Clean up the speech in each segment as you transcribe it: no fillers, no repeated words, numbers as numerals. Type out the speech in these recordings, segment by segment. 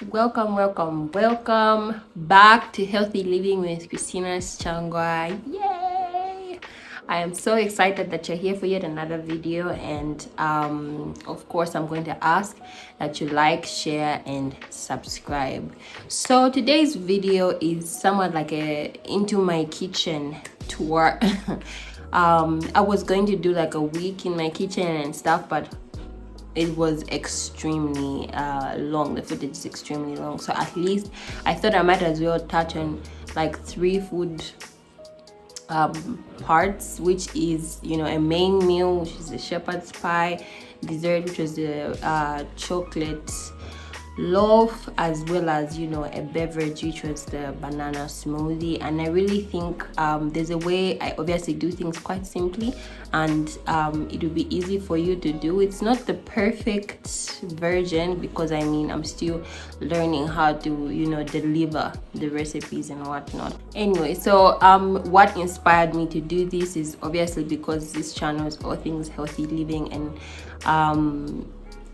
Welcome back to Healthy Living with Christina Changwa. Yay! I am so excited that you're here for yet another video, and of course I'm going to ask that you like, share and subscribe. So today's video is somewhat like a into my kitchen tour. I was going to do like a week in my kitchen and stuff, but it was extremely long. The footage is extremely long, so at least I thought I might as well touch on like 3 food parts, which is, you know, a main meal, which is the shepherd's pie, dessert, which was the chocolate loaf, as well as, you know, a beverage, which was the banana smoothie. And I really think there's a way I obviously do things quite simply, and it will be easy for you to do. It's not the perfect version, because I mean, I'm still learning how to, you know, deliver the recipes and whatnot. Anyway, so what inspired me to do this is obviously because this channel is all things healthy living, and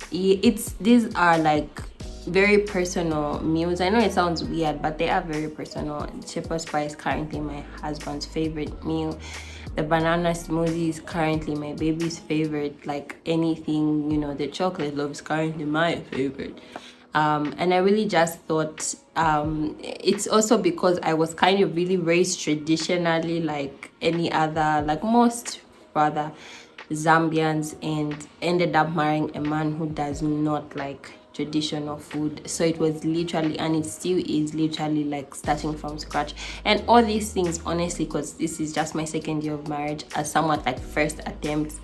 these are like very personal meals. I know it sounds weird, but they are very personal. Shepherd's pie is currently my husband's favorite meal. The banana smoothie is currently my baby's favorite. Like anything, you know, the chocolate loaf is currently my favorite. And I really just thought it's also because I was kind of really raised traditionally, like any other, like most rather Zambians, and ended up marrying a man who does not like traditional food. So it was literally, and it still is literally, like starting from scratch. And all these things, honestly, because this is just my second year of marriage, are somewhat like first attempts,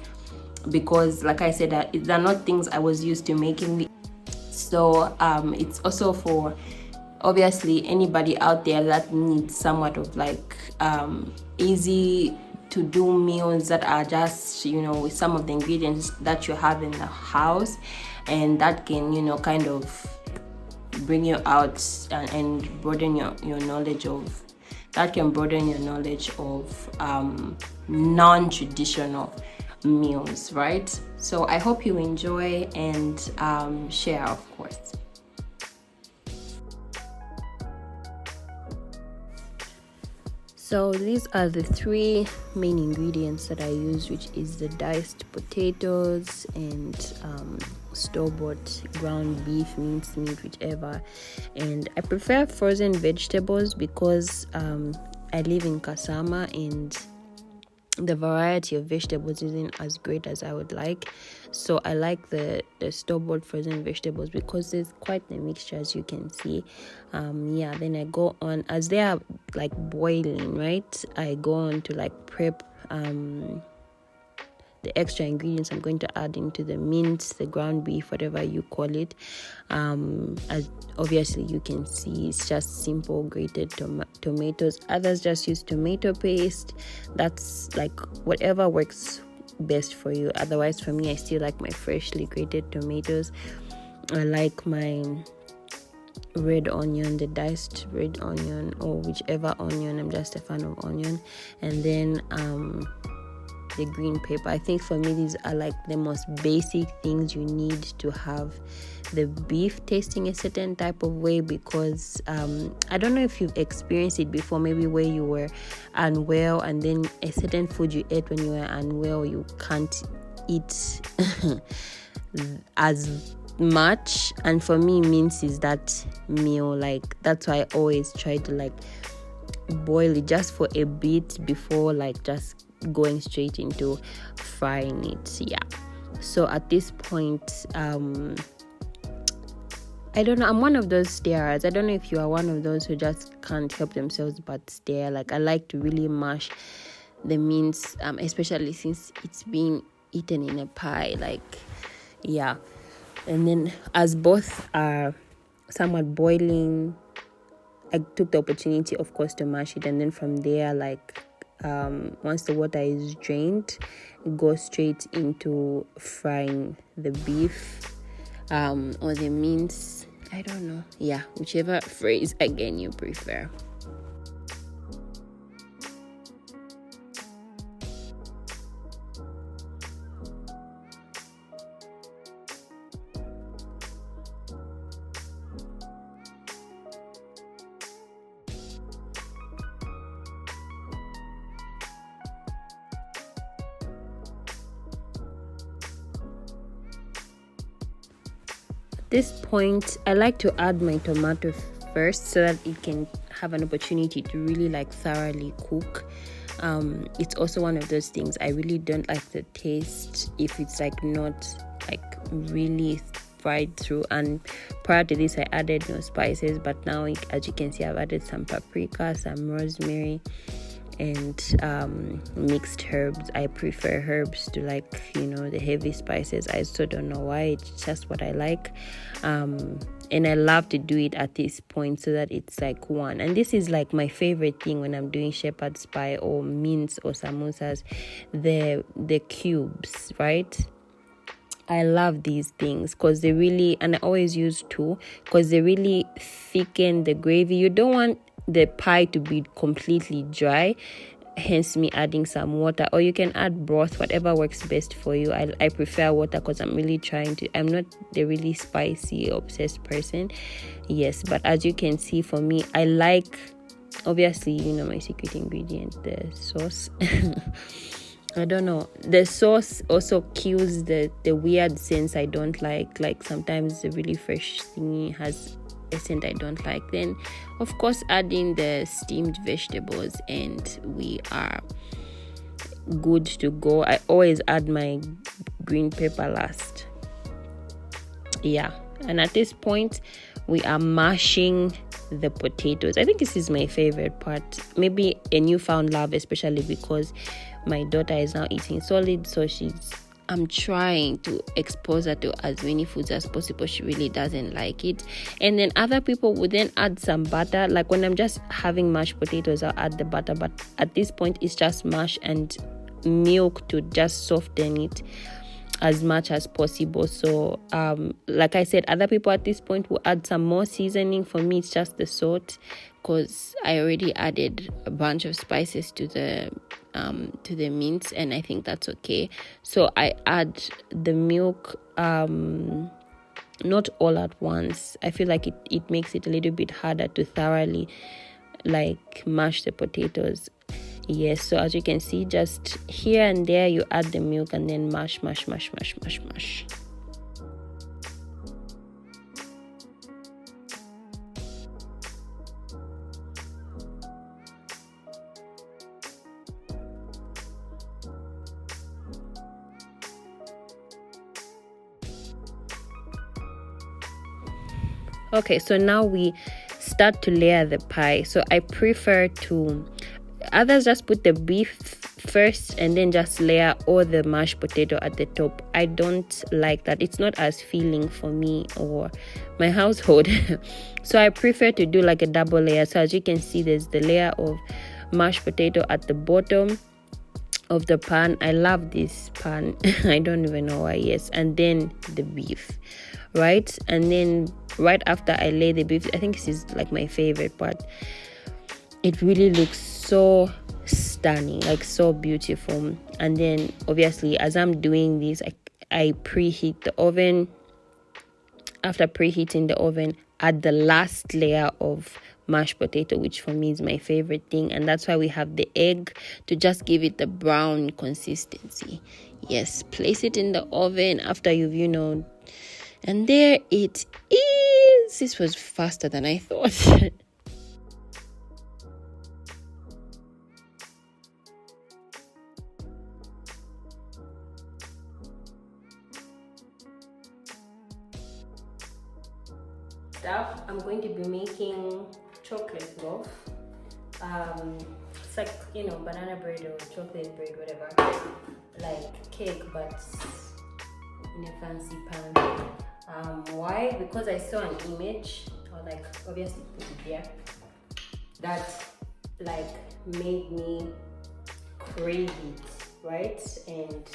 because like I said, they're not things I was used to making. So it's also for obviously anybody out there that needs somewhat of like easy to do meals that are just, you know, with some of the ingredients that you have in the house, and that can, you know, kind of bring you out and broaden your knowledge of, that can broaden your knowledge of non-traditional meals, right? So I hope you enjoy and share, of course. So these are the 3 main ingredients that I use, which is the diced potatoes and store-bought ground beef, minced meat, whichever. And I prefer frozen vegetables because I live in Kasama, and the variety of vegetables isn't as great as I would like. So I like the store-bought frozen vegetables because there's quite a mixture, as you can see. Then I go on, as they are like boiling, right, I go on to like prep the extra ingredients I'm going to add into the mince, the ground beef, whatever you call it. As obviously you can see, it's just simple grated tomatoes. Others just use tomato paste. That's like whatever works best for you. Otherwise, for me, I still like my freshly grated tomatoes. I like my red onion, the diced red onion, or whichever onion. I'm just a fan of onion. And then the green pepper. I think for me, these are like the most basic things you need to have the beef tasting a certain type of way, because I don't know if you've experienced it before, maybe where you were unwell, and then a certain food you ate when you were unwell, you can't eat as much. And for me, mince is that meal. Like that's why I always try to like boil it just for a bit before like just going straight into frying it. So at this point, I don't know, I'm one of those starers. I don't know if you are one of those who just can't help themselves but stare. Like I like to really mash the mince, especially since it's being eaten in a pie. And then as both are somewhat boiling, I took the opportunity, of course, to mash it. And then from there, like once the water is drained, go straight into frying the beef or the mince. I don't know. Whichever phrase again you prefer. this point, I like to add my tomato first so that it can have an opportunity to really like thoroughly cook. It's also one of those things I really don't like the taste if it's like not like really fried through. And prior to this I added no spices, but now as you can see I've added some paprika, some rosemary, and mixed herbs. I prefer herbs to like, you know, the heavy spices. I also don't know why, it's just what I like. And I love to do it at this point so that it's like one. And this is like my favorite thing when I'm doing shepherd's pie or mince or samosas, the cubes, right? I love these things because they really, and I always use two because they really thicken the gravy. You don't want the pie to be completely dry, hence me adding some water, or you can add broth, whatever works best for you. I prefer water because I'm not the really spicy obsessed person. Yes, but as you can see, for me, I like, obviously, you know, my secret ingredient, the sauce. I don't know, the sauce also kills the weird scents I don't like sometimes the really fresh thingy has a scent I don't like. Then of course adding the steamed vegetables and we are good to go. I always add my green pepper last. Yeah, and at this point we are mashing the potatoes. I think this is my favorite part, maybe a newfound love, especially because my daughter is now eating solid, so I'm trying to expose her to as many foods as possible. She really doesn't like it. And then other people would then add some butter. Like when I'm just having mashed potatoes, I'll add the butter, but at this point it's just mash and milk to just soften it as much as possible. So like I said, other people at this point will add some more seasoning. For me, it's just the salt because I already added a bunch of spices to the mince, and I think that's okay. So I add the milk not all at once. I feel like it makes it a little bit harder to thoroughly like mash the potatoes. Yes, so as you can see, just here and there you add the milk and then mash. Okay, so now we start to layer the pie. So I prefer to, others just put the beef first and then just layer all the mashed potato at the top. I don't like that. It's not as filling for me or my household. So I prefer to do like a double layer. So as you can see, there's the layer of mashed potato at the bottom of the pan. I love this pan. I don't even know why. Yes, and then the beef, right? And then right after I lay the beef, I think this is like my favorite part. It really looks so stunning, like so beautiful. And then obviously as I'm doing this, I preheat the oven. After preheating the oven, add the last layer of mashed potato, which for me is my favorite thing, and that's why we have the egg to just give it the brown consistency. Yes, place it in the oven after you've, you know, and there it is. This was faster than I thought. Stuff, I'm going to be making chocolate loaf. It's like, you know, banana bread or chocolate bread, whatever, like cake, but in a fancy pan. Why? Because I saw an image, or like obviously put it there, that like made me crave it, right? And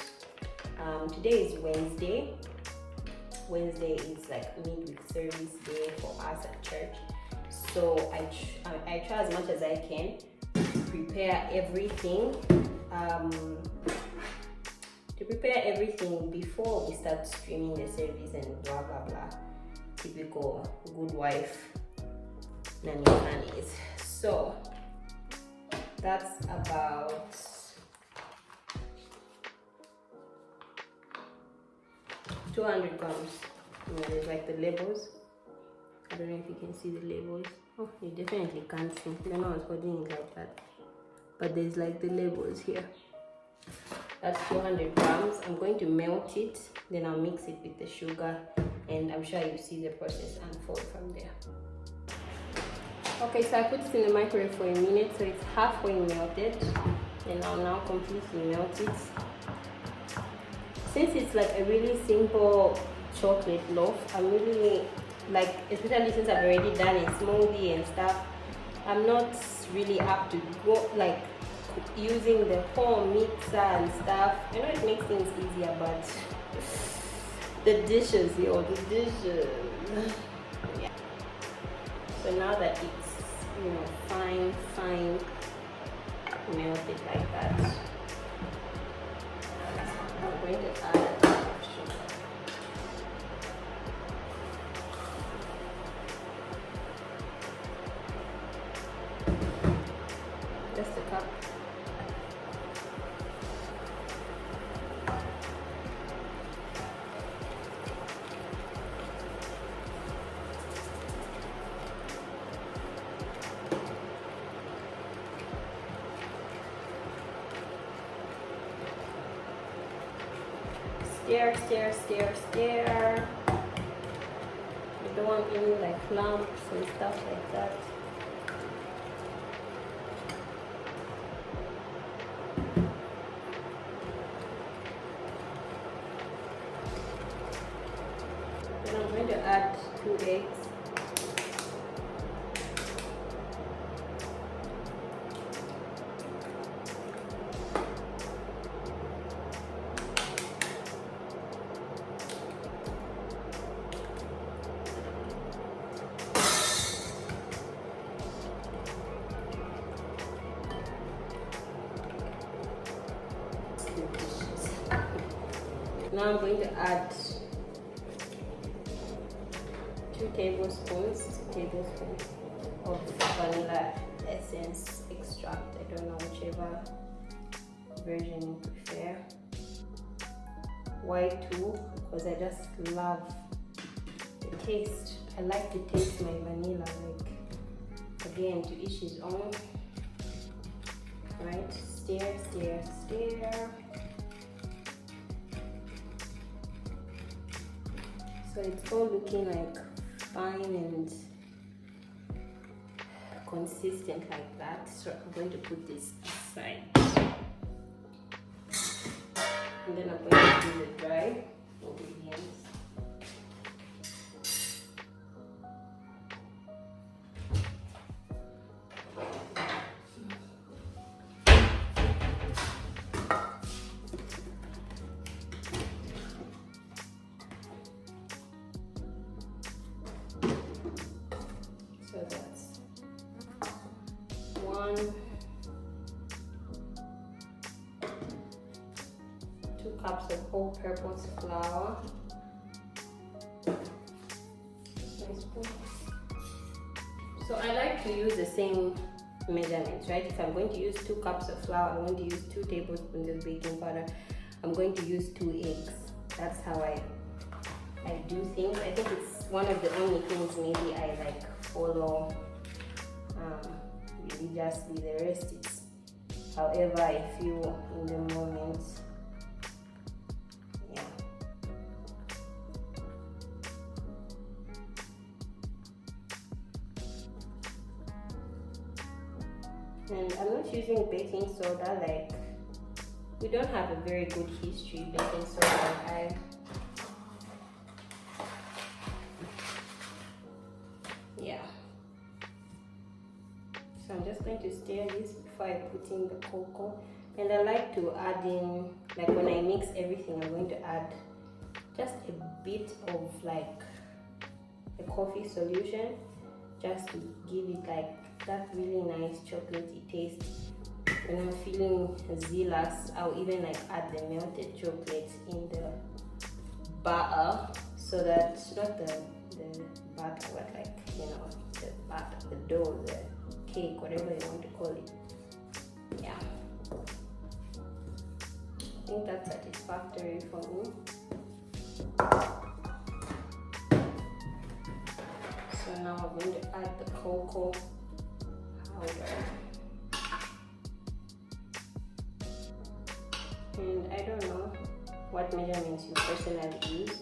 today is Wednesday. Wednesday is like midweek service day for us at church, so I try as much as I can to prepare everything before we start streaming the service and blah blah blah. Typical good wife nannies. So that's about 200 grams You know, there's like the labels. I don't know if you can see the labels. Oh, you definitely can't see. I don't know I was holding it like that. But there's like the labels here. That's 200 grams. I'm going to melt it, then I'll mix it with the sugar, and I'm sure you see the process unfold from there. Okay, so I put it in the microwave for a minute, so it's halfway melted, and I'll now completely melt it. Since it's like a really simple chocolate loaf, I'm really like, especially since I've already done a smoothie and stuff, I'm not really up to go like using the whole mixer and stuff. I know it makes things easier, but the dishes, yo, the dishes. Yeah. So now that it's, you know, fine melted like that, I'm going to add a bit of sugar. Just a cup. Stir. You don't want any like lumps and stuff like that. Then I'm going to add 2 eggs. Now I'm going to add 2 tablespoons of vanilla essence extract. I don't know, whichever version you prefer. Why 2? Because I just love the taste. I like to taste my vanilla. Like, again, to each his own. Right? Stir. So it's all looking like fine and consistent like that. So I'm going to put this aside. And then I'm going to do the dry ingredients. So that's 1, 2 cups of all-purpose flour. So I like to use the same measurements, right? If I'm going to use 2 cups of flour, I'm going to use 2 tablespoons of baking powder. I'm going to use 2 eggs. That's how I do things. I think it's one of the only things maybe I like follow religiously. The rest it's however I feel in the moment. Yeah. And I'm not using baking soda. Like, we don't have a very good history baking soda. Yeah. So I'm just going to stir this before I put in the cocoa. And I like to add in, like when I mix everything, I'm going to add just a bit of like a coffee solution, just to give it like that really nice chocolatey taste. When I'm feeling zealous, I'll even like add the melted chocolate in the batter, so that not the batter, but like, you know, the batter, the dough, the cake, whatever you want to call it. Yeah, I think that's satisfactory for me. So now I'm going to add the cocoa powder. And I don't know what measurements you personally use.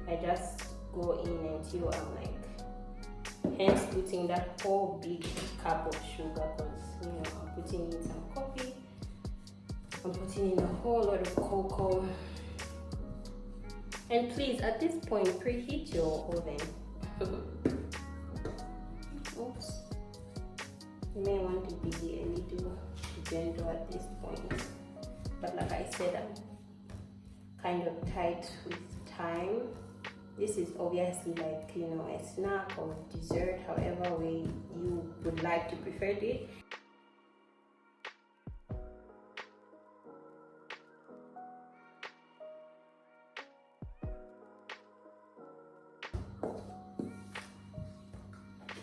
I just go in until I'm like, hence putting that whole big cup of sugar, because you know I'm putting in some coffee, I'm putting in a whole lot of cocoa. And please, at this point, preheat your oven. Oops. You may want to be a little gentle at this point. But like I said, I'm kind of tight with time. This is obviously like, you know, a snack or dessert, however way you would like to prefer it.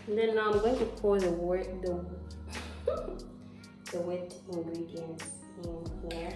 And then now I'm going to pour the wet ingredients in here.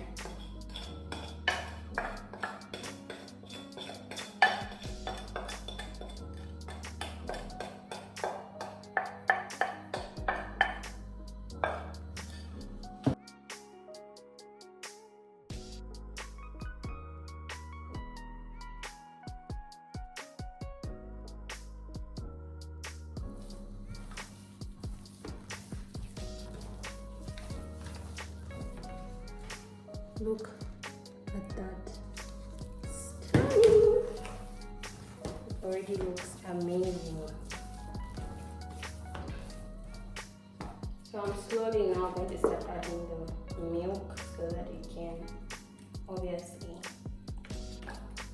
Look at that. Stunning! It already looks amazing. So I'm slowly now going to start adding the milk so that it can obviously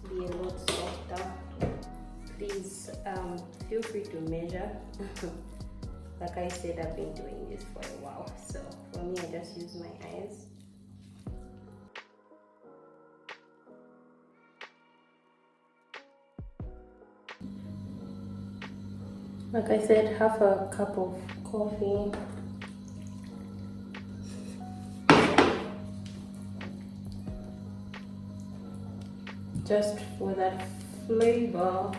be a lot softer. Please feel free to measure. Like I said, I've been doing this for a while, so for me I just use my eyes. Like I said, half a cup of coffee. Just for that flavor.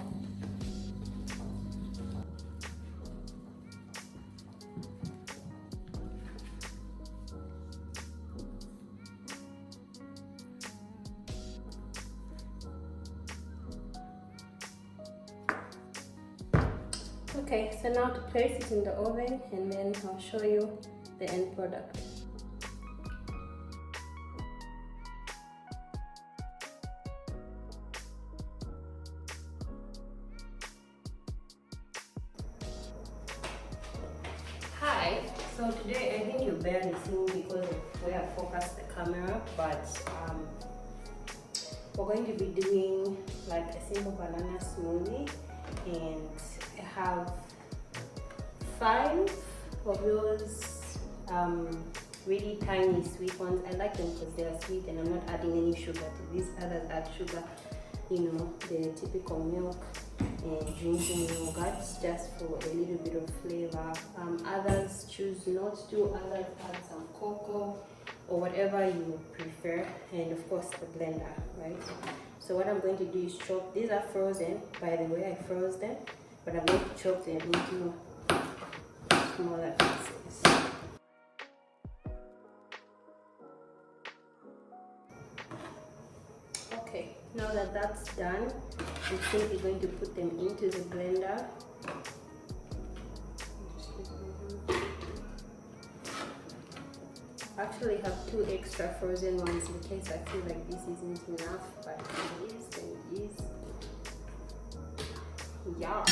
Okay, so now to place it in the oven, and then I'll show you the end product. Hi, so today I think you barely see me because of where I focused the camera, but we're going to be doing like a simple banana smoothie, and I have 5 of those really tiny sweet ones. I like them because they are sweet and I'm not adding any sugar to these. Others add sugar, you know, the typical milk and drinking yogurts just for a little bit of flavor. Others choose not to, others add some cocoa or whatever you prefer, and of course the blender, right? So what I'm going to do is chop. These are frozen, by the way. I froze them, but I'm going to chop them into smaller pieces. Okay, now that that's done, I'm simply going to put them into the blender. I actually have 2 extra frozen ones in case I feel like this isn't enough, but it is and it is. Yeah.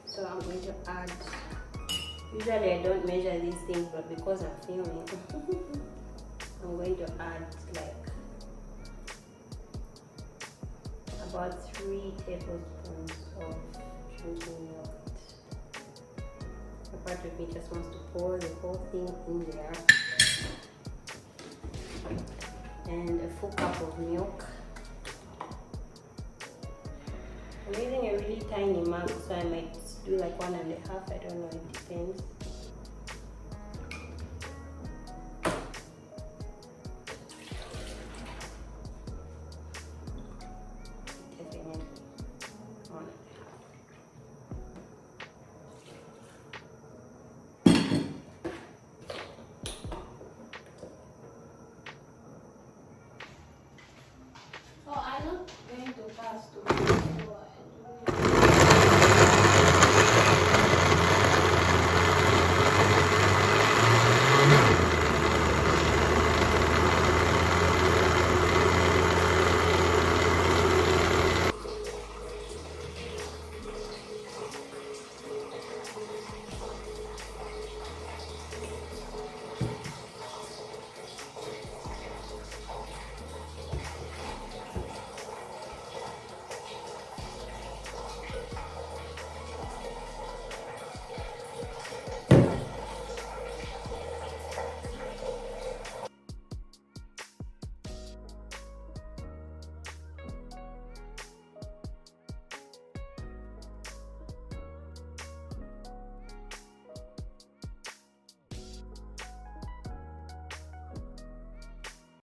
So I'm going to add, usually I don't measure these things, but because I'm filming, I'm going to add like about 3 tablespoons of drinking yogurt. A part of me just wants to pour the whole thing in there. And a full cup of milk. I'm using a really tiny mug, so I might do like 1.5. I don't know, it depends.